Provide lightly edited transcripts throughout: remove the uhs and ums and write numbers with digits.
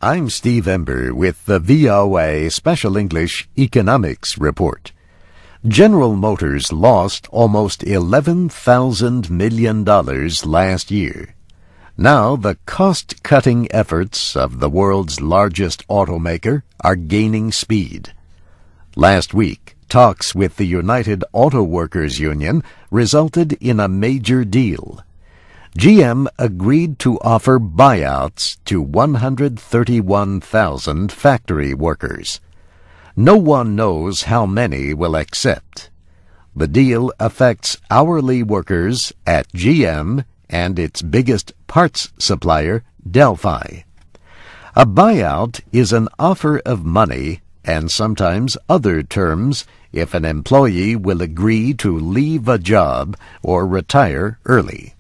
I'm Steve Ember with the VOA Special English Economics Report. General Motors lost almost $11,000 million last year. Now the cost-cutting efforts of the world's largest automaker are gaining speed. Last week, talks with the United Auto Workers Union resulted in a major deal. GM agreed to offer buyouts to 131,000 factory workers. No one knows how many will accept. The deal affects hourly workers at GM and its biggest parts supplier, Delphi. A buyout is an offer of money and sometimes other terms if an employee will agree to leave a job or retire early.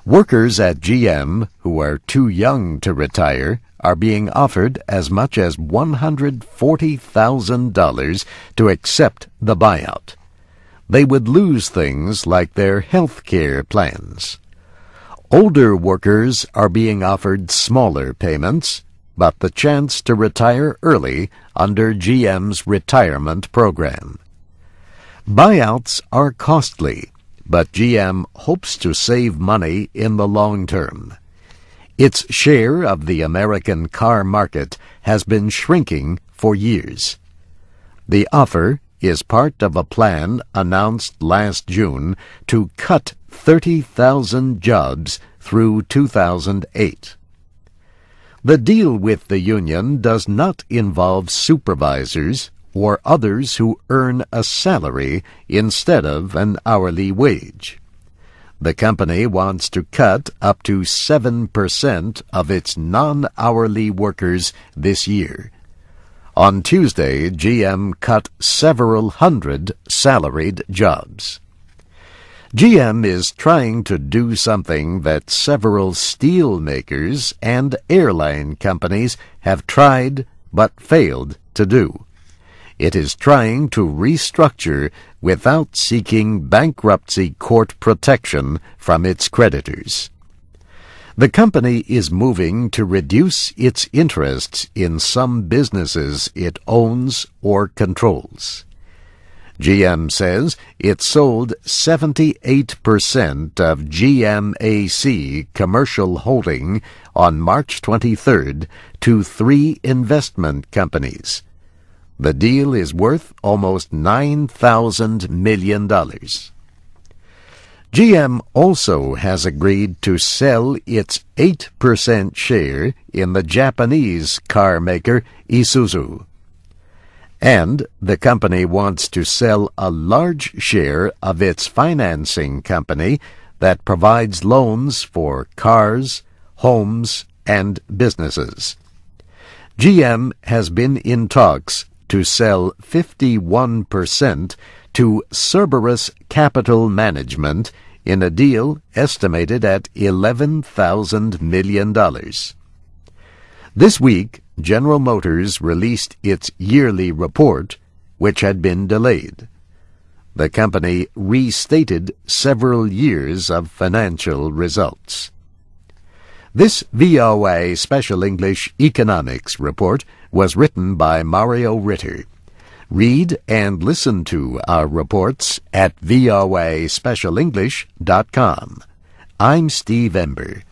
Workers at GM who are too young to retire are being offered as much as $140,000 to accept the buyout. They would lose things like their health care plans. Older workers are being offered smaller payments, but the chance to retire early under GM's retirement program. Buyouts are costly, but GM hopes to save money in the long term. Its share of the American car market has been shrinking for years. The offer is part of a plan announced last June to cut 30,000 jobs through 2008. The deal with the union does not involve supervisors or others who earn a salary instead of an hourly wage. The company wants to cut up to 7% of its non-hourly workers this year. On Tuesday, GM cut several hundred salaried jobs. GM is trying to do something that several steel makers and airline companies have tried but failed to do. It is trying to restructure without seeking bankruptcy court protection from its creditors. The company is moving to reduce its interests in some businesses it owns or controls. GM says it sold 78% of GMAC Commercial Holding on March 23rd to 3 investment companies. The deal is worth almost $9,000 million. GM also has agreed to sell its 8% share in the Japanese car maker Isuzu. And the company wants to sell a large share of its financing company that provides loans for cars, homes, and businesses. GM has been in talks to sell 51% to Cerberus Capital Management in a deal estimated at $11,000 million. This week, General Motors released its yearly report, which had been delayed. The company restated several years of financial results. This VOA Special English Economics Report was written by Mario Ritter. Read and listen to our reports at voaspecialenglish.com. I'm Steve Ember.